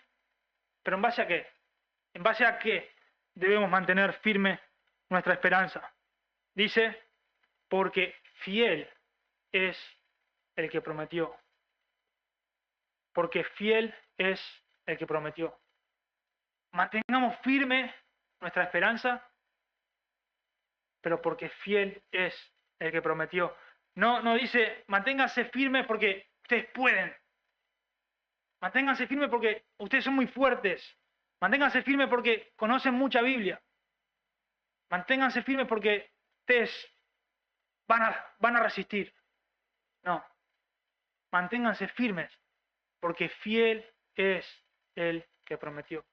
pero ¿en base a qué? ¿En base a qué debemos mantener firme nuestra esperanza? Dice, porque fiel es el que prometió. Porque fiel es el que prometió. Mantengamos firme nuestra esperanza, pero porque fiel es el que prometió. No dice, manténganse firmes porque ustedes pueden. Manténganse firmes porque ustedes son muy fuertes. Manténganse firmes porque conocen mucha Biblia. Manténganse firmes porque ustedes van a resistir. No. Manténganse firmes porque fiel es el que prometió.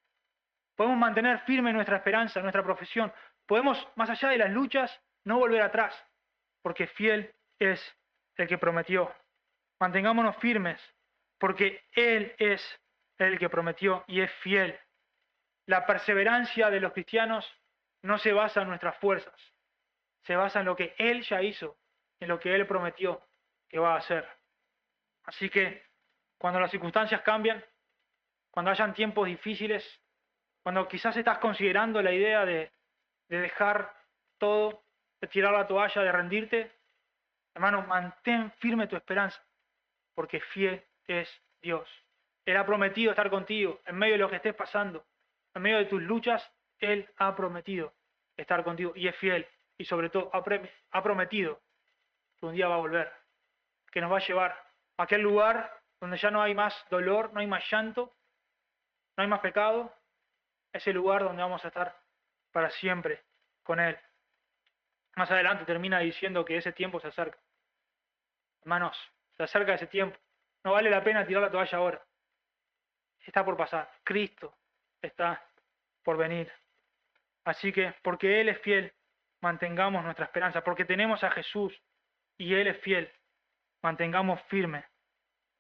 Podemos mantener firme nuestra esperanza, nuestra profesión. Podemos, más allá de las luchas, no volver atrás, porque fiel es el que prometió. Mantengámonos firmes, porque Él es el que prometió y es fiel. La perseverancia de los cristianos no se basa en nuestras fuerzas, se basa en lo que Él ya hizo, en lo que Él prometió que va a hacer. Así que cuando las circunstancias cambian, cuando hayan tiempos difíciles, cuando quizás estás considerando la idea de dejar todo, de tirar la toalla, de rendirte, hermano, mantén firme tu esperanza, porque fiel es Dios. Él ha prometido estar contigo en medio de lo que estés pasando, en medio de tus luchas. Él ha prometido estar contigo y es fiel. Y sobre todo ha prometido que un día va a volver, que nos va a llevar a aquel lugar donde ya no hay más dolor, no hay más llanto, no hay más pecado. Ese lugar donde vamos a estar para siempre con Él. Más adelante termina diciendo que ese tiempo se acerca. Hermanos, se acerca ese tiempo. No vale la pena tirar la toalla ahora. Está por pasar. Cristo está por venir. Así que, porque Él es fiel, mantengamos nuestra esperanza. Porque tenemos a Jesús y Él es fiel, mantengamos firme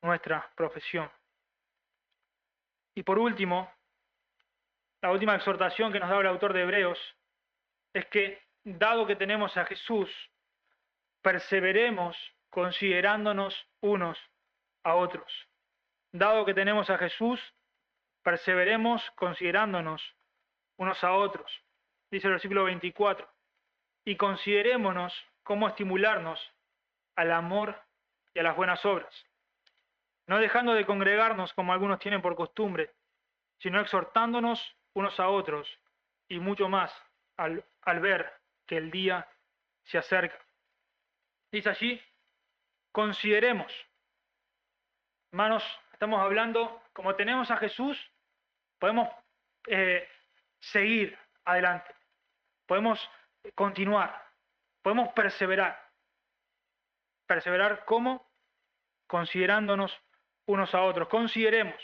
nuestra profesión. Y por último, la última exhortación que nos da el autor de Hebreos es que, dado que tenemos a Jesús, perseveremos considerándonos unos a otros. Dado que tenemos a Jesús, perseveremos considerándonos unos a otros. Dice el versículo 24, y considerémonos cómo estimularnos al amor y a las buenas obras, no dejando de congregarnos como algunos tienen por costumbre, sino exhortándonos unos a otros, y mucho más al ver que el día se acerca. Dice allí, consideremos. Hermanos, estamos hablando, como tenemos a Jesús, podemos seguir adelante, podemos continuar, podemos perseverar. ¿Perseverar cómo? Considerándonos unos a otros. Consideremos.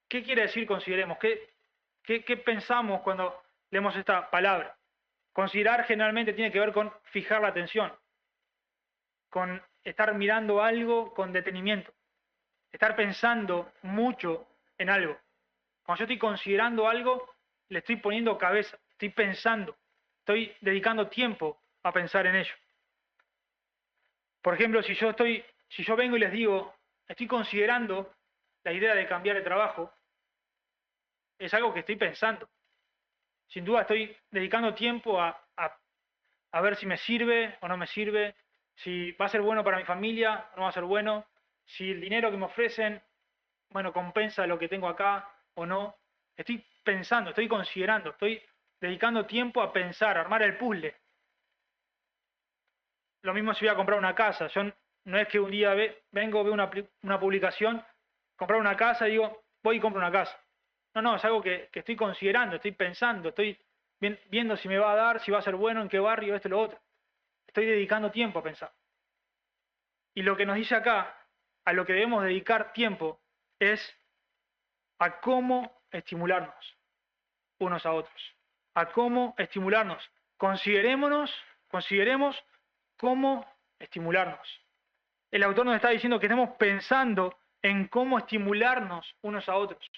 ¿Qué quiere decir consideremos? ¿Qué pensamos cuando leemos esta palabra? Considerar generalmente tiene que ver con fijar la atención, con estar mirando algo con detenimiento, estar pensando mucho en algo. Cuando yo estoy considerando algo, le estoy poniendo cabeza, estoy pensando, estoy dedicando tiempo a pensar en ello. Por ejemplo, si yo vengo y les digo, estoy considerando la idea de cambiar de trabajo, es algo que estoy pensando. Sin duda estoy dedicando tiempo a ver si me sirve o no me sirve, si va a ser bueno para mi familia o no va a ser bueno, si el dinero que me ofrecen, bueno, compensa lo que tengo acá o no. Estoy pensando, estoy considerando, estoy dedicando tiempo a pensar, a armar el puzzle. Lo mismo si voy a comprar una casa. Yo no es que un día vengo, veo una publicación, comprar una casa y digo, voy y compro una casa. No, es algo que estoy considerando, estoy pensando, estoy viendo si me va a dar, si va a ser bueno, en qué barrio, esto y lo otro. Estoy dedicando tiempo a pensar. Y lo que nos dice acá, a lo que debemos dedicar tiempo, es a cómo estimularnos unos a otros. A cómo estimularnos. Consideremos cómo estimularnos. El autor nos está diciendo que estemos pensando en cómo estimularnos unos a otros.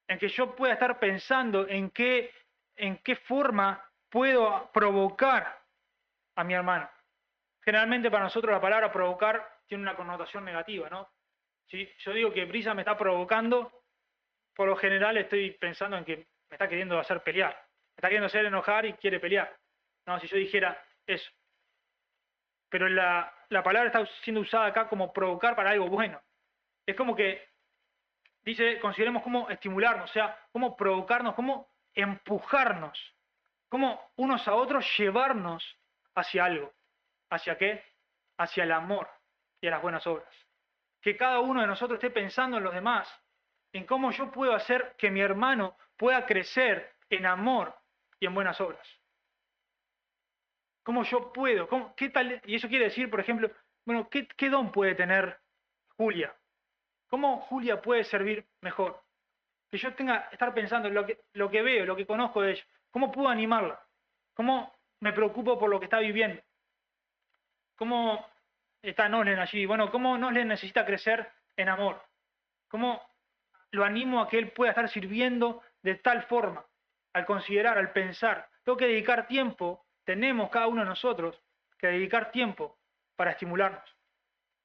En que yo pueda estar pensando en qué forma puedo provocar a mi hermano. Generalmente para nosotros la palabra provocar tiene una connotación negativa, ¿no? Si yo digo que Brisa me está provocando, por lo general estoy pensando en que me está queriendo hacer pelear. Me está queriendo hacer enojar y quiere pelear. No, si yo dijera eso. Pero la palabra está siendo usada acá como provocar para algo bueno. Es como que dice, consideremos cómo estimularnos, o sea, cómo provocarnos, cómo empujarnos, cómo unos a otros llevarnos hacia algo. ¿Hacia qué? Hacia el amor y a las buenas obras. Que cada uno de nosotros esté pensando en los demás, en cómo yo puedo hacer que mi hermano pueda crecer en amor y en buenas obras. ¿Cómo yo puedo? ¿Qué tal? Y eso quiere decir, por ejemplo, bueno, ¿qué don puede tener Julia? ¿Cómo Julia puede servir mejor? Que yo estar pensando en lo que veo, lo que conozco de ella. ¿Cómo puedo animarla? ¿Cómo me preocupo por lo que está viviendo? ¿Cómo está Noslen allí? Bueno, ¿cómo Noslen necesita crecer en amor? ¿Cómo lo animo a que él pueda estar sirviendo de tal forma? Al considerar, al pensar. Tengo que dedicar tiempo, tenemos cada uno de nosotros que dedicar tiempo para estimularnos,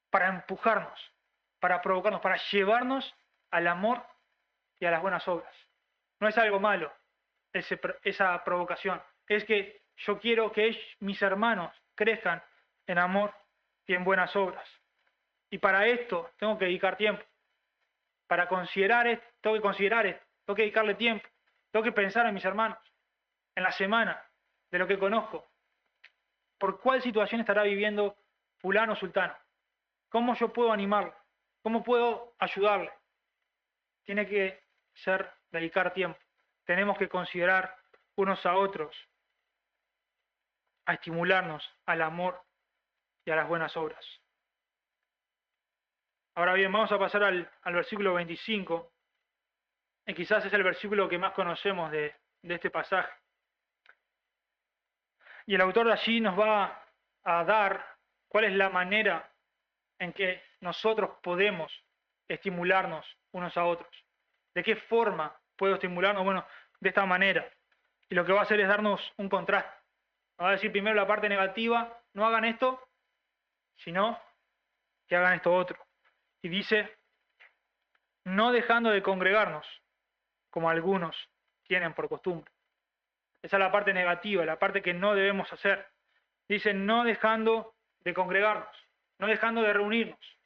para empujarnos, para provocarnos, para llevarnos al amor y a las buenas obras. No es algo malo esa provocación. Es que yo quiero que mis hermanos crezcan en amor y en buenas obras. Y para esto tengo que dedicar tiempo. Para considerar esto, tengo que considerar esto. Tengo que dedicarle tiempo. Tengo que pensar en mis hermanos, en la semana, de lo que conozco. ¿Por cuál situación estará viviendo fulano o sultano? ¿Cómo yo puedo animarlo? ¿Cómo puedo ayudarle? Tiene que ser dedicar tiempo. Tenemos que considerar unos a otros, a estimularnos al amor y a las buenas obras. Ahora bien, vamos a pasar al versículo 25, y quizás es el versículo que más conocemos de este pasaje. Y el autor de allí nos va a dar cuál es la manera en que nosotros podemos estimularnos unos a otros. ¿De qué forma puedo estimularnos? Bueno, de esta manera. Y lo que va a hacer es darnos un contraste. Nos va a decir primero la parte negativa, no hagan esto, sino que hagan esto otro. Y dice, no dejando de congregarnos, como algunos tienen por costumbre. Esa es la parte negativa, la parte que no debemos hacer. Dice, no dejando de congregarnos, no dejando de reunirnos,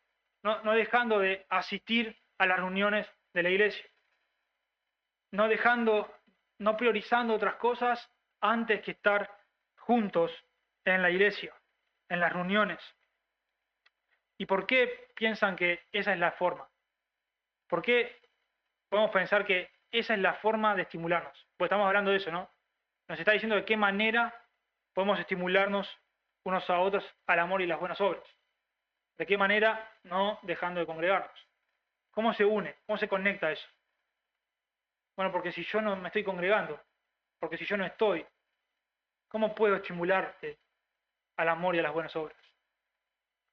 no dejando de asistir a las reuniones de la iglesia, no priorizando otras cosas antes que estar juntos en la iglesia, en las reuniones. ¿Y por qué piensan que esa es la forma? ¿Por qué podemos pensar que esa es la forma de estimularnos? Pues estamos hablando de eso, ¿no? Nos está diciendo de qué manera podemos estimularnos unos a otros al amor y las buenas obras. ¿De qué manera? No dejando de congregarnos. ¿Cómo se une? ¿Cómo se conecta eso? Bueno, porque si yo no me estoy congregando, porque si yo no estoy, ¿cómo puedo estimularte al amor y a las buenas obras?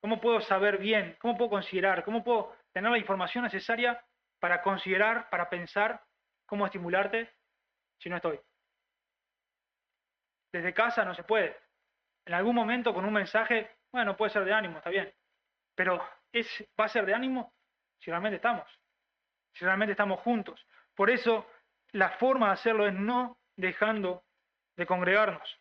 ¿Cómo puedo saber bien? ¿Cómo puedo considerar? ¿Cómo puedo tener la información necesaria para considerar, para pensar cómo estimularte si no estoy? Desde casa no se puede. En algún momento con un mensaje, bueno, puede ser de ánimo, está bien. Pero va a ser de ánimo si realmente estamos juntos. Por eso la forma de hacerlo es no dejando de congregarnos.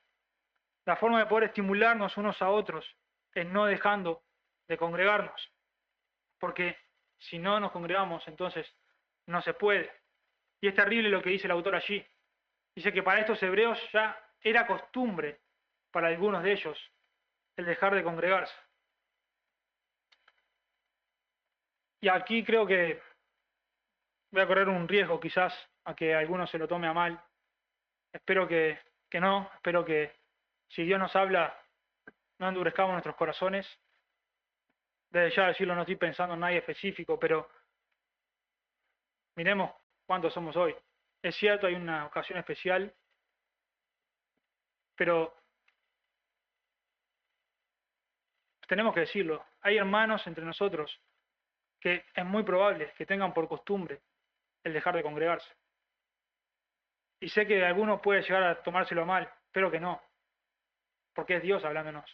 La forma de poder estimularnos unos a otros es no dejando de congregarnos. Porque si no nos congregamos, entonces no se puede. Y es terrible lo que dice el autor allí. Dice que para estos hebreos ya era costumbre, para algunos de ellos, el dejar de congregarse. Y aquí creo que voy a correr un riesgo quizás a que alguno se lo tome a mal. Espero que no, espero que si Dios nos habla, no endurezcamos nuestros corazones. Desde ya decirlo, no estoy pensando en nadie específico, pero miremos cuántos somos hoy. Es cierto, hay una ocasión especial, pero tenemos que decirlo. Hay hermanos entre nosotros que es muy probable que tengan por costumbre el dejar de congregarse. Y sé que algunos puede llegar a tomárselo a mal, espero que no, porque es Dios hablándonos.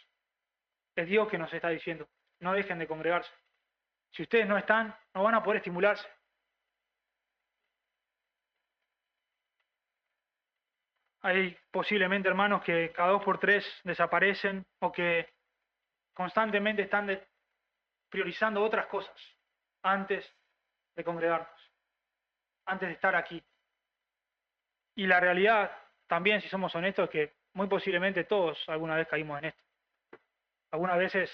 Es Dios que nos está diciendo, no dejen de congregarse. Si ustedes no están, no van a poder estimularse. Hay posiblemente hermanos que cada 2 por 3 desaparecen o que constantemente están priorizando otras cosas antes de congregarnos, antes de estar aquí. Y la realidad también, si somos honestos, es que muy posiblemente todos alguna vez caímos en esto. Algunas veces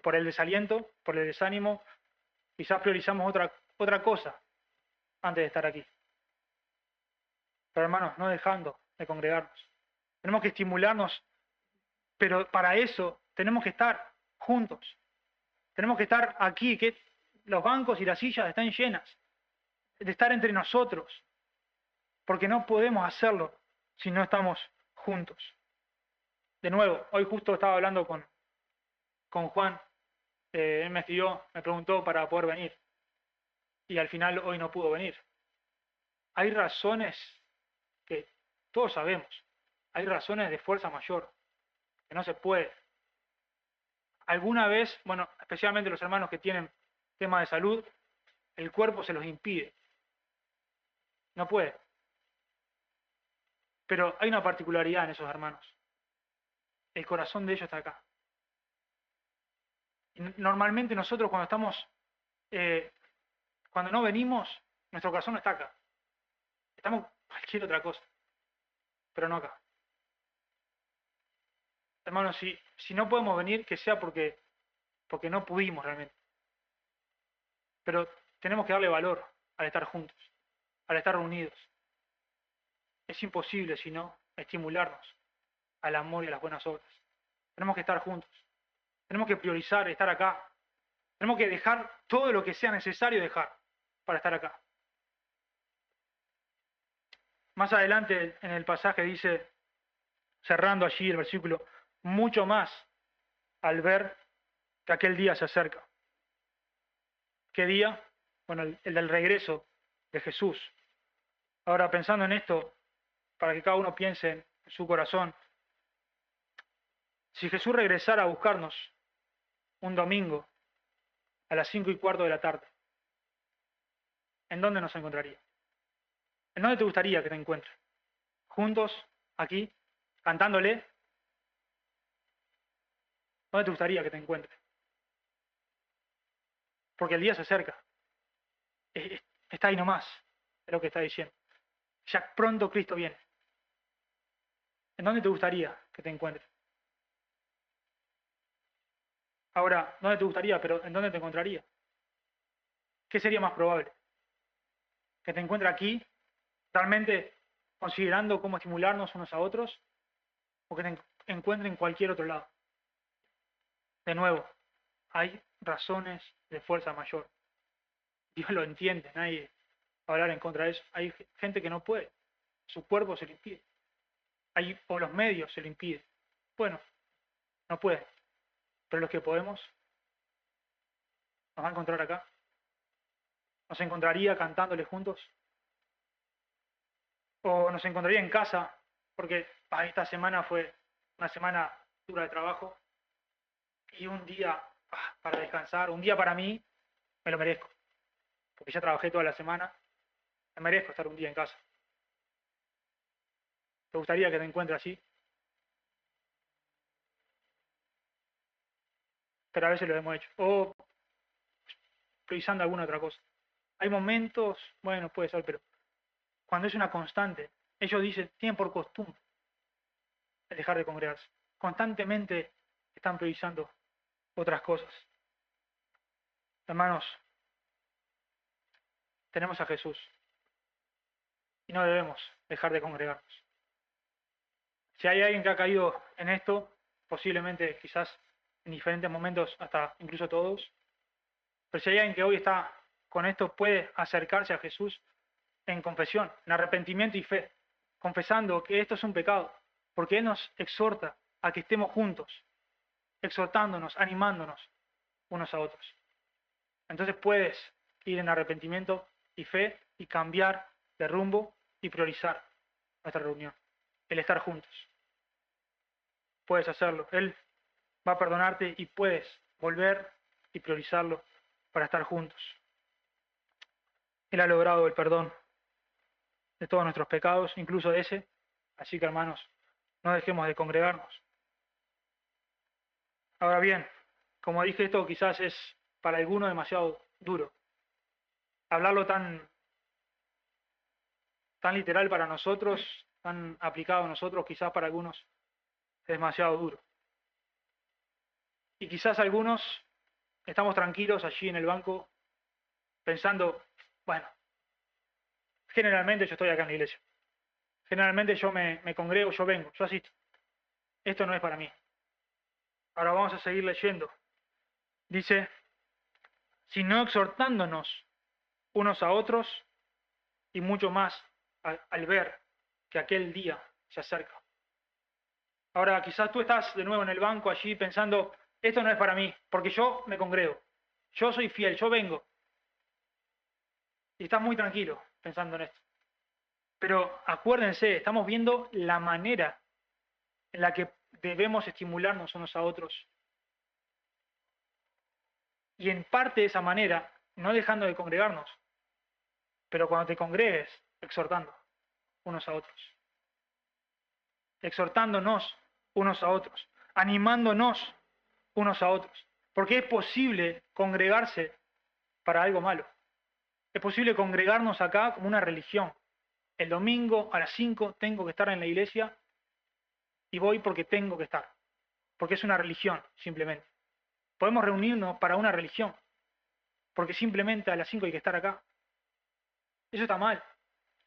por el desaliento, por el desánimo, quizás priorizamos otra cosa antes de estar aquí. Pero hermanos, no dejando de congregarnos. Tenemos que estimularnos, pero para eso tenemos que estar juntos. Tenemos que estar aquí, que los bancos y las sillas están llenas, de estar entre nosotros, porque no podemos hacerlo si no estamos juntos. De nuevo, hoy justo estaba hablando con Juan, él me escribió, me preguntó para poder venir, y al final hoy no pudo venir. Hay razones que todos sabemos, hay razones de fuerza mayor, que no se puede. Alguna vez, bueno, especialmente los hermanos que tienen temas de salud, El cuerpo se los impide. No puede. Pero hay una particularidad en esos hermanos. El corazón de ellos está acá. Y normalmente nosotros cuando estamos, cuando no venimos, nuestro corazón no está acá. Estamos cualquier otra cosa, pero no acá. Hermanos, si no podemos venir, que sea porque no pudimos realmente. Pero tenemos que darle valor al estar juntos, al estar reunidos. Es imposible, si no, estimularnos al amor y a las buenas obras. Tenemos que estar juntos. Tenemos que priorizar estar acá. Tenemos que dejar todo lo que sea necesario dejar para estar acá. Más adelante en el pasaje dice, cerrando allí el versículo, mucho más al ver que aquel día se acerca. ¿Qué día? Bueno, el del regreso de Jesús. Ahora, pensando en esto, para que cada uno piense en su corazón, si Jesús regresara a buscarnos un domingo a las 5:15 de la tarde, ¿en dónde nos encontraría? ¿En dónde te gustaría que te encuentre? ¿Juntos, aquí, cantándole? ¿Dónde te gustaría que te encuentre? Porque el día se acerca. Está ahí nomás, es lo que está diciendo. Ya pronto Cristo viene. ¿En dónde te gustaría que te encuentre? Ahora, ¿dónde te gustaría? Pero ¿en dónde te encontraría? ¿Qué sería más probable? ¿Que te encuentre aquí, realmente considerando cómo estimularnos unos a otros? ¿O que te encuentre en cualquier otro lado? De nuevo, hay razones de fuerza mayor. Dios lo entiende, nadie va a hablar en contra de eso. Hay gente que no puede, su cuerpo se le impide. O los medios se le impide. Bueno, no puede. Pero los que podemos, nos va a encontrar acá. Nos encontraría cantándole juntos. O nos encontraría en casa, porque esta semana fue una semana dura de trabajo. Y un día para descansar, un día para mí, me lo merezco. Porque ya trabajé toda la semana, me merezco estar un día en casa. ¿Te gustaría que te encuentre así? Pero a veces lo hemos hecho. O priorizando alguna otra cosa. Hay momentos, bueno, puede ser, pero cuando es una constante, ellos dicen, tienen por costumbre el dejar de congregarse. Constantemente están priorizando otras cosas. Hermanos, tenemos a Jesús y no debemos dejar de congregarnos. Si hay alguien que ha caído en esto, posiblemente quizás en diferentes momentos, hasta incluso todos, pero si hay alguien que hoy está con esto, puede acercarse a Jesús en confesión, en arrepentimiento y fe, confesando que esto es un pecado, porque Él nos exhorta a que estemos juntos, exhortándonos, animándonos unos a otros. Entonces puedes ir en arrepentimiento y fe y cambiar de rumbo y priorizar nuestra reunión, el estar juntos. Puedes hacerlo. Él va a perdonarte y puedes volver y priorizarlo para estar juntos. Él ha logrado el perdón de todos nuestros pecados, incluso de ese. Así que, hermanos, no dejemos de congregarnos. Ahora bien, como dije, esto quizás es para algunos demasiado duro. Hablarlo tan literal para nosotros, tan aplicado a nosotros, quizás para algunos es demasiado duro. Y quizás algunos estamos tranquilos allí en el banco pensando, bueno, generalmente yo estoy acá en la iglesia. Generalmente yo me congrego, yo vengo, yo asisto. Esto no es para mí. Ahora vamos a seguir leyendo. Dice, sino exhortándonos unos a otros y mucho más al ver que aquel día se acerca. Ahora quizás tú estás de nuevo en el banco allí pensando, esto no es para mí, porque yo me congrego, yo soy fiel, yo vengo. Y estás muy tranquilo pensando en esto. Pero acuérdense, estamos viendo la manera en la que debemos estimularnos unos a otros. Y en parte de esa manera no dejando de congregarnos, pero cuando te congregues, exhortando unos a otros, exhortándonos unos a otros, animándonos unos a otros, porque es posible congregarse para algo malo. Es posible congregarnos acá como una religión. El domingo a las 5 tengo que estar en la iglesia y voy porque tengo que estar, porque es una religión, simplemente. Podemos reunirnos para una religión, porque simplemente a las 5 hay que estar acá. Eso está mal.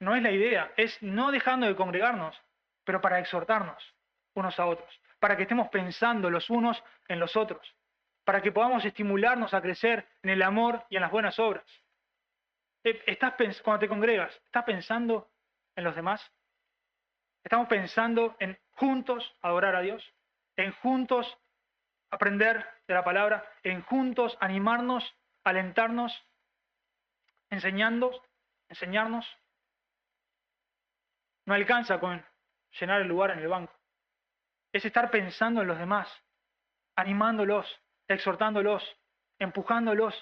No es la idea, es no dejando de congregarnos, pero para exhortarnos unos a otros, para que estemos pensando los unos en los otros, para que podamos estimularnos a crecer en el amor y en las buenas obras. Cuando te congregas, ¿estás pensando en los demás? ¿Estamos pensando en juntos adorar a Dios? ¿En juntos aprender de la palabra? ¿En juntos animarnos, alentarnos, enseñarnos? No alcanza con llenar el lugar en el banco. Es estar pensando en los demás, animándolos, exhortándolos, empujándolos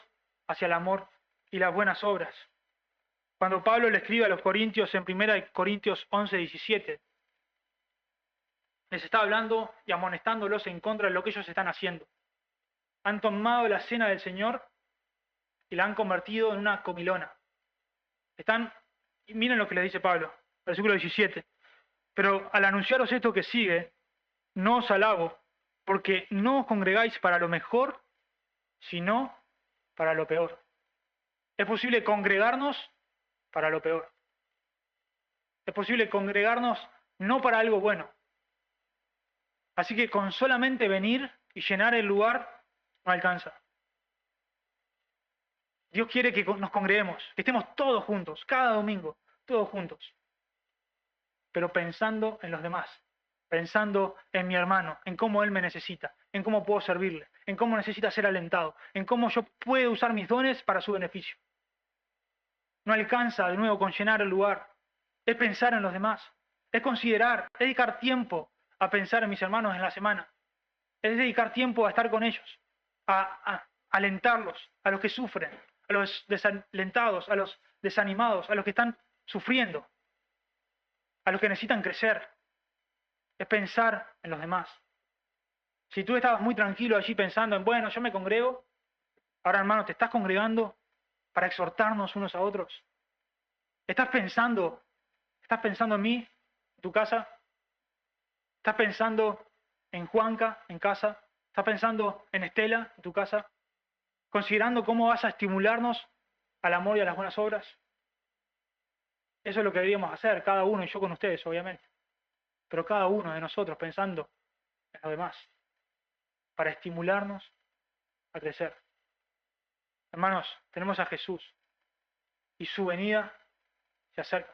hacia el amor y las buenas obras. Cuando Pablo le escribe a los corintios en 1 Corintios 11:17, les está hablando y amonestándolos en contra de lo que ellos están haciendo. Han tomado la cena del Señor y la han convertido en una comilona. Miren lo que les dice Pablo, versículo 17. Pero al anunciaros esto que sigue, no os alabo, porque no os congregáis para lo mejor, sino para lo peor. Es posible congregarnos para lo peor. Es posible congregarnos no para algo bueno. Así que con solamente venir y llenar el lugar no alcanza. Dios quiere que nos congreguemos, que estemos todos juntos, cada domingo, todos juntos. Pero pensando en los demás, pensando en mi hermano, en cómo él me necesita, en cómo puedo servirle, en cómo necesita ser alentado, en cómo yo puedo usar mis dones para su beneficio. No alcanza de nuevo con llenar el lugar. Es pensar en los demás, es considerar, es dedicar tiempo a pensar en mis hermanos en la semana, es dedicar tiempo a estar con ellos, a alentarlos, a los que sufren, a los desalentados, a los desanimados, a los que están sufriendo, a los que necesitan crecer. Es pensar en los demás. Si tú estabas muy tranquilo allí pensando en, bueno, yo me congrego, ahora hermano, te estás congregando para exhortarnos unos a otros. ¿Estás pensando en mí, en tu casa? ¿Estás pensando en Juanca, en casa? ¿Estás pensando en Estela, en tu casa? ¿Considerando cómo vas a estimularnos al amor y a las buenas obras? Eso es lo que deberíamos hacer, cada uno, y yo con ustedes, obviamente. Pero cada uno de nosotros pensando en los demás, para estimularnos a crecer. Hermanos, tenemos a Jesús y su venida se acerca.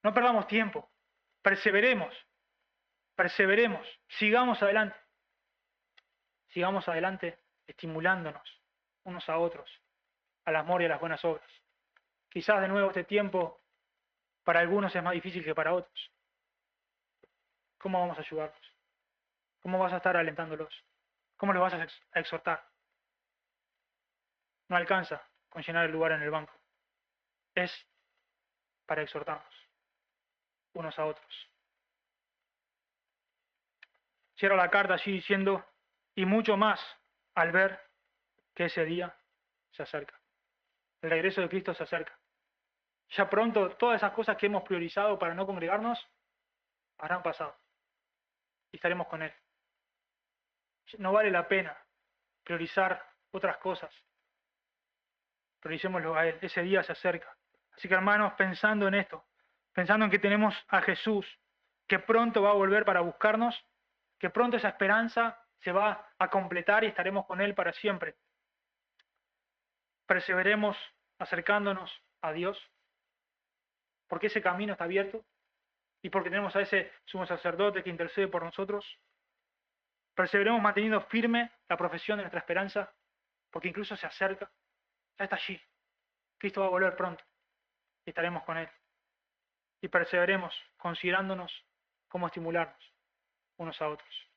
No perdamos tiempo, perseveremos, sigamos adelante estimulándonos unos a otros al amor y a las buenas obras. Quizás de nuevo este tiempo para algunos es más difícil que para otros. ¿Cómo vamos a ayudarlos? ¿Cómo vas a estar alentándolos? ¿Cómo los vas a exhortar? No alcanza con llenar el lugar en el banco. Es para exhortarnos unos a otros. Cierro la carta allí diciendo, y mucho más al ver que ese día se acerca. El regreso de Cristo se acerca. Ya pronto todas esas cosas que hemos priorizado para no congregarnos habrán pasado y estaremos con Él. No vale la pena priorizar otras cosas. Prioricémoslo a Él. Ese día se acerca. Así que hermanos, pensando en esto, pensando en que tenemos a Jesús, que pronto va a volver para buscarnos, que pronto esa esperanza se va a completar y estaremos con Él para siempre. Perseveremos acercándonos a Dios, porque ese camino está abierto y porque tenemos a ese sumo sacerdote que intercede por nosotros. Perseveremos manteniendo firme la profesión de nuestra esperanza, porque incluso se acerca, ya está allí. Cristo va a volver pronto y estaremos con Él. Y perseveremos considerándonos cómo estimularnos unos a otros.